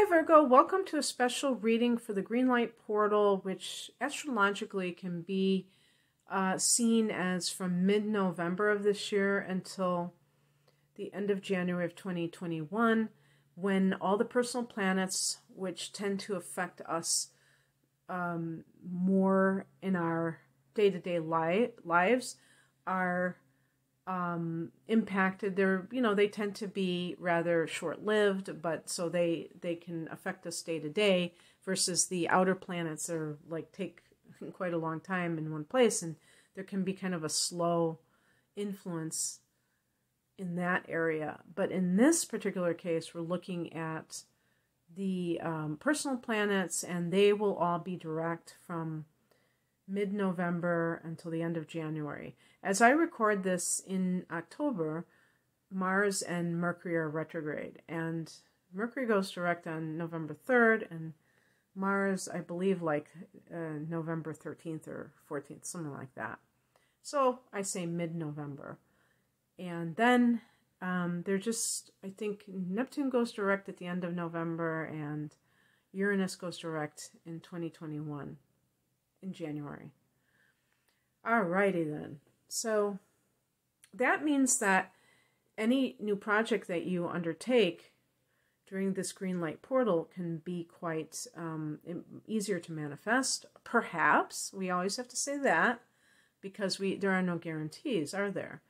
Virgo, welcome to a special reading for the Green Light Portal, which astrologically can be seen as from mid-November of this year until the end of January of 2021, when all the personal planets, which tend to affect us more in our day-to-day lives, are impacted. They tend to be rather short-lived, but so they can affect us day to day, versus the outer planets are take quite a long time in one place, and there can be kind of a slow influence in that area. But in this particular case, we're looking at the personal planets, and they will all be direct from mid-November until the end of January. As I record this in October, Mars and Mercury are retrograde, and Mercury goes direct on November 3rd, and Mars, I believe, November 13th or 14th, something like that. So I say mid-November. And then I think Neptune goes direct at the end of November, and Uranus goes direct in 2021. In January. Alrighty then. So that means that any new project that you undertake during this green light portal can be quite easier to manifest. Perhaps. We always have to say that, because there are no guarantees, are there?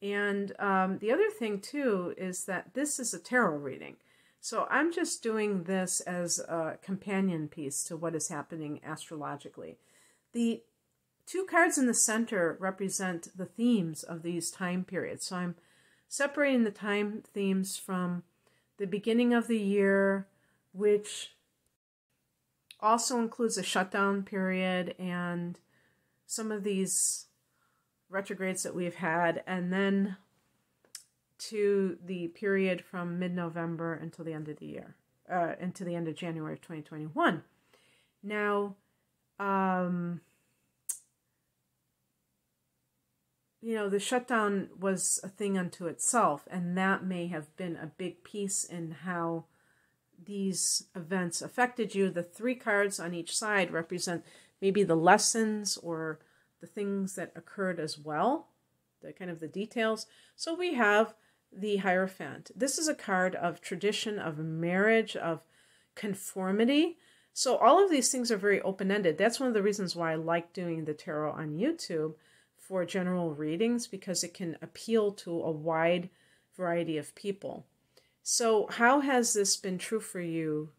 And the other thing too is that this is a tarot reading. So I'm just doing this as a companion piece to what is happening astrologically. The two cards in the center represent the themes of these time periods. So I'm separating the time themes from the beginning of the year, which also includes a shutdown period and some of these retrogrades that we've had, and then to the period from mid-November until the end of the year, until the end of January of 2021. Now, the shutdown was a thing unto itself, and that may have been a big piece in how these events affected you. The three cards on each side represent maybe the lessons or the things that occurred as well, the details. So we have the Hierophant. This is a card of tradition, of marriage, of conformity. So all of these things are very open-ended. That's one of the reasons why I like doing the tarot on YouTube for general readings, because it can appeal to a wide variety of people. So how has this been true for you,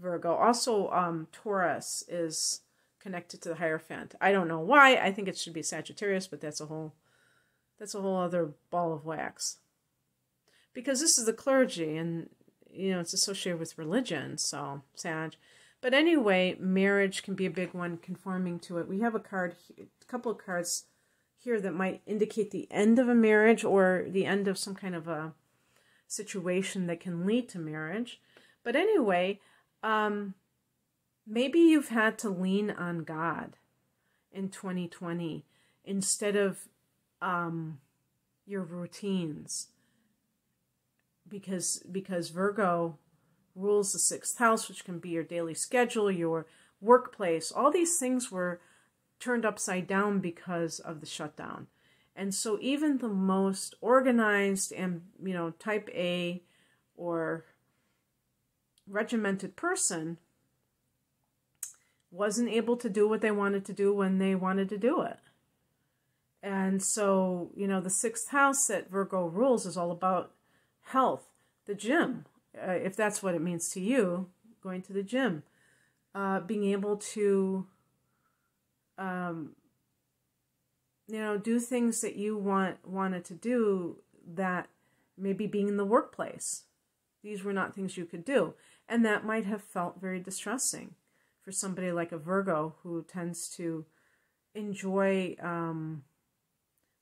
Virgo? Also, Taurus is connected to the Hierophant. I don't know why. I think it should be Sagittarius, but that's a whole other ball of wax. Because this is the clergy, and it's associated with religion, so Sag. But anyway, marriage can be a big one, conforming to it. We have a couple of cards here that might indicate the end of a marriage or the end of some kind of a situation that can lead to marriage. But anyway, maybe you've had to lean on God in 2020 instead of your routines, because Virgo rules the 6th house, which can be your daily schedule, your workplace. All these things were turned upside down because of the shutdown. And so even the most organized and, type A or regimented person wasn't able to do what they wanted to do when they wanted to do it. And so, the 6th house that Virgo rules is all about health, the gym, if that's what it means to you, going to the gym, being able to do things that you wanted to do, that maybe being in the workplace. These were not things you could do. And that might have felt very distressing for somebody like a Virgo, who tends to enjoy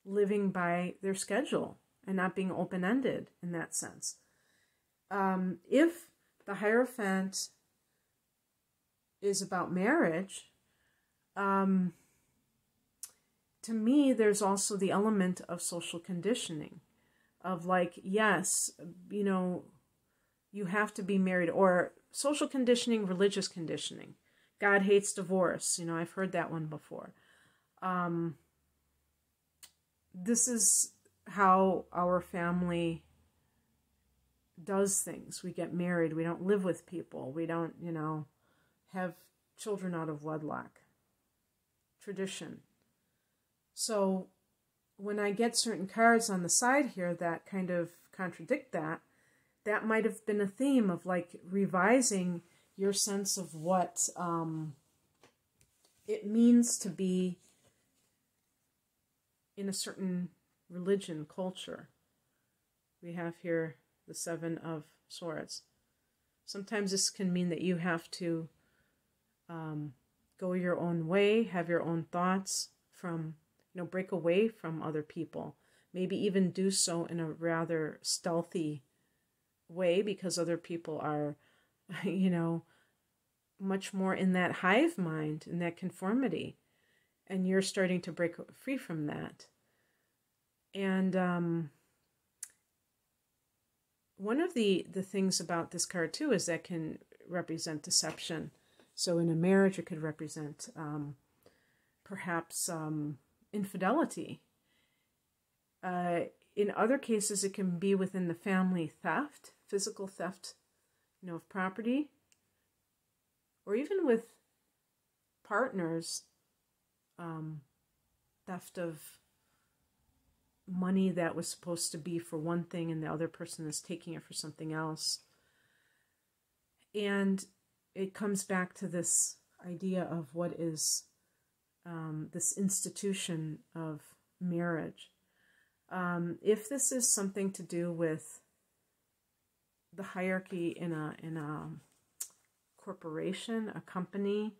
living by their schedule and not being open-ended in that sense. If the Hierophant is about marriage, to me, there's also the element of social conditioning, of yes, you have to be married, or social conditioning, religious conditioning. God hates divorce. You know, I've heard that one before. This is how our family does things. We get married. We don't live with people. We don't, you know, have children out of wedlock. Tradition. So when I get certain cards on the side here that kind of contradict that, that might have been a theme of like revising your sense of what it means to be in a certain religion, culture. We have here the Seven of Swords. Sometimes this can mean that you have to go your own way, have your own thoughts, from, you know, break away from other people. Maybe even do so in a rather stealthy way, because other people are, you know, much more in that hive mind, in that conformity. And you're starting to break free from that. And one of the things about this card too is that can represent deception. So in a marriage, it could represent perhaps infidelity. In other cases, it can be within the family theft, physical theft, you know, of property, or even with partners, theft of money that was supposed to be for one thing and the other person is taking it for something else. And it comes back to this idea of what is this institution of marriage. If this is something to do with the hierarchy in a corporation, a company,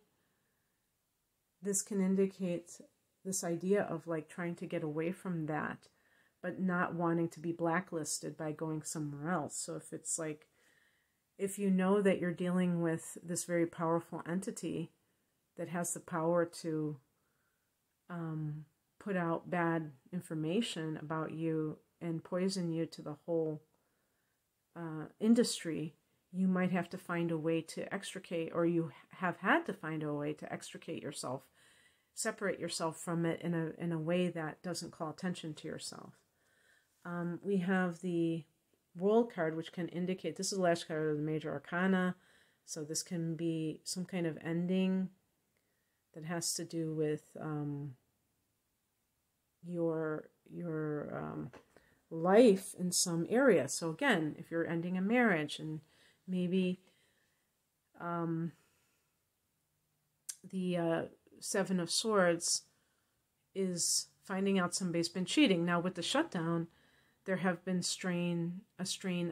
this can indicate this idea of like trying to get away from that, but not wanting to be blacklisted by going somewhere else. So if it's like, if you know that you're dealing with this very powerful entity that has the power to put out bad information about you and poison you to the whole industry, you might have to find a way to extricate, or you have had to find a way to extricate yourself, separate yourself from it in a way that doesn't call attention to yourself. We have the World card, which can indicate, this is the last card of the Major Arcana, so this can be some kind of ending that has to do with your life in some area. So again, if you're ending a marriage, and maybe the Seven of Swords is finding out somebody's been cheating. Now with the shutdown, there have been a strain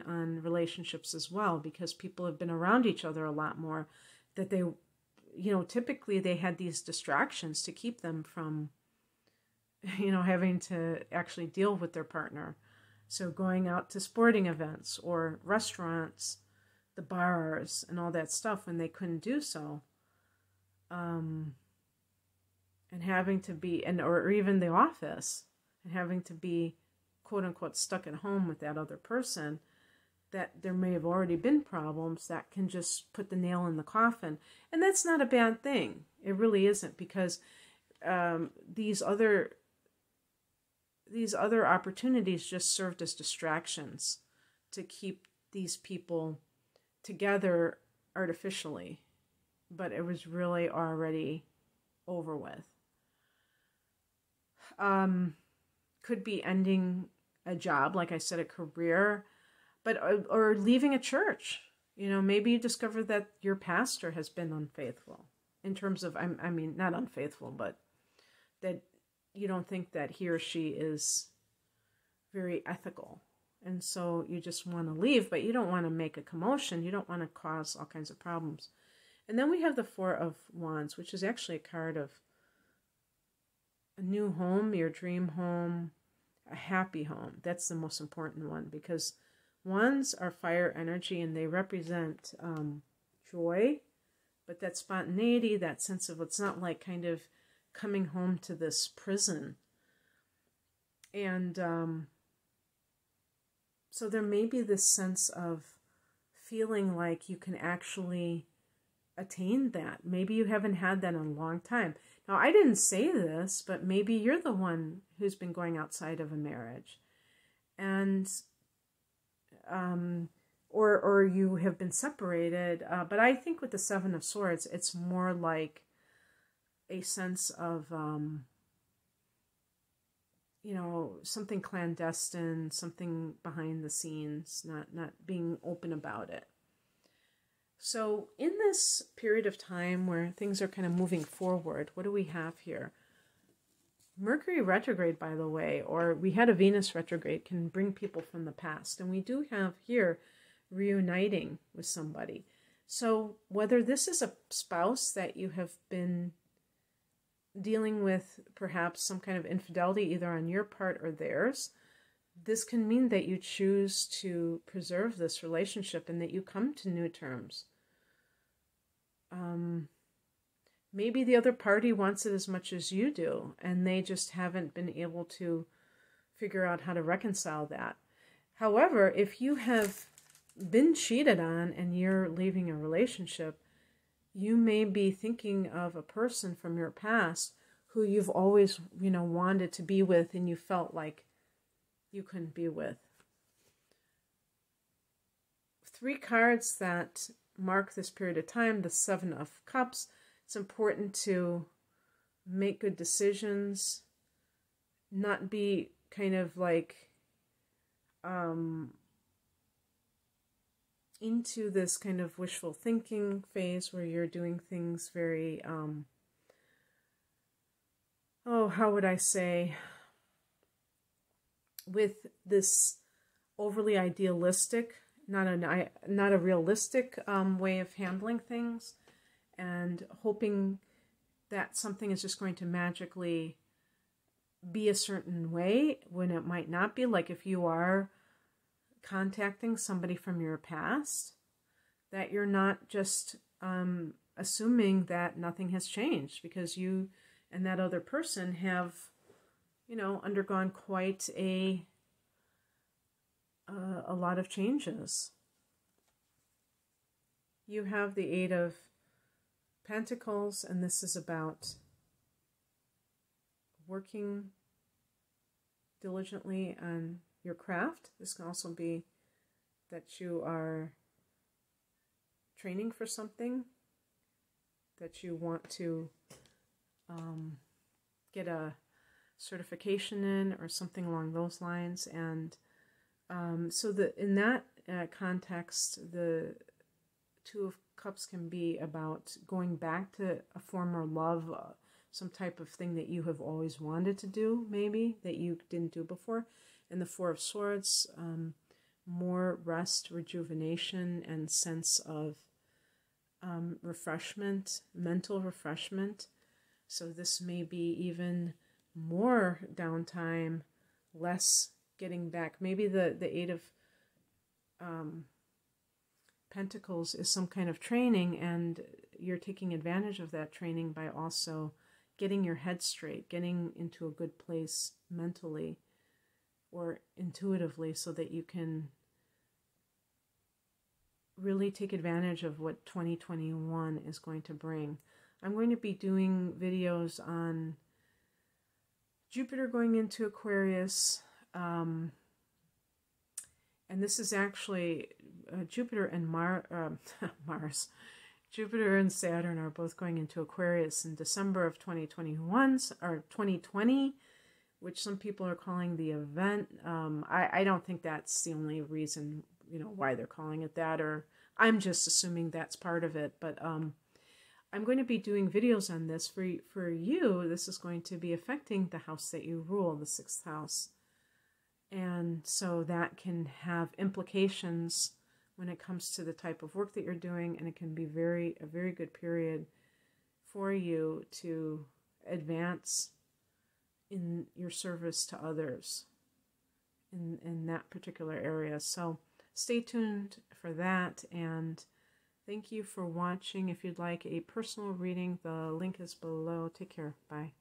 on relationships as well, because people have been around each other a lot more, that they, you know, typically they had these distractions to keep them from, you know, having to actually deal with their partner. So going out to sporting events or restaurants, the bars and all that stuff when they couldn't do so. And having to be, or even the office, and having to be quote unquote stuck at home with that other person, that there may have already been problems that can just put the nail in the coffin. And that's not a bad thing. It really isn't, because these other opportunities just served as distractions to keep these people together artificially, but it was really already over with. Could be ending a job, like I said, a career, but or leaving a church. You know, maybe you discover that your pastor has been unfaithful, in terms of, I mean, not unfaithful, but that you don't think that he or she is very ethical. And so you just want to leave, but you don't want to make a commotion. You don't want to cause all kinds of problems. And then we have the Four of Wands, which is actually a card of a new home, your dream home, a happy home. That's the most important one, because wands are fire energy and they represent joy, but that spontaneity, that sense of, it's not like kind of coming home to this prison. And so there may be this sense of feeling like you can actually attain that. Maybe you haven't had that in a long time. Now, I didn't say this, but maybe you're the one who's been going outside of a marriage. And, or you have been separated. But I think with the Seven of Swords, it's more like a sense of, you know, something clandestine, something behind the scenes, not being open about it. So in this period of time where things are kind of moving forward, what do we have here? Mercury retrograde, by the way, or we had a Venus retrograde, can bring people from the past. And we do have here reuniting with somebody. So whether this is a spouse that you have been dealing with perhaps some kind of infidelity either on your part or theirs, this can mean that you choose to preserve this relationship and that you come to new terms. Maybe the other party wants it as much as you do, and they just haven't been able to figure out how to reconcile that. However, if you have been cheated on and you're leaving a relationship, you may be thinking of a person from your past who you've always, you know, wanted to be with and you felt like you couldn't be with. 3 cards that mark this period of time, the Seven of Cups. It's important to make good decisions, not be kind of like into this kind of wishful thinking phase where you're doing things very, how would I say, with this overly idealistic, not a realistic way of handling things, and hoping that something is just going to magically be a certain way when it might not be. Like if you are contacting somebody from your past, that you're not just assuming that nothing has changed, because you and that other person have, you know, undergone quite a lot of changes. You have the Eight of Pentacles, and this is about working diligently on your craft. This can also be that you are training for something, that you want to get a certification in or something along those lines. And so in that context, the Two of Cups can be about going back to a former love, some type of thing that you have always wanted to do, maybe, that you didn't do before. And the Four of Swords, more rest, rejuvenation, and sense of refreshment, mental refreshment. So this may be even more downtime, less getting back. Maybe the Eight of Pentacles is some kind of training, and you're taking advantage of that training by also getting your head straight, getting into a good place mentally or intuitively, so that you can really take advantage of what 2021 is going to bring. I'm going to be doing videos on Jupiter going into Aquarius, and this is actually Jupiter and Mars. Jupiter and Saturn are both going into Aquarius in December of 2021, or 2020, which some people are calling the event. I don't think that's the only reason, you know, why they're calling it that, or I'm just assuming that's part of it. But I'm going to be doing videos on this for you. This is going to be affecting the house that you rule, the 6th house. And so that can have implications when it comes to the type of work that you're doing, and it can be a very good period for you to advance in your service to others in that particular area. So stay tuned for that, and thank you for watching. If you'd like a personal reading, the link is below. Take care. Bye.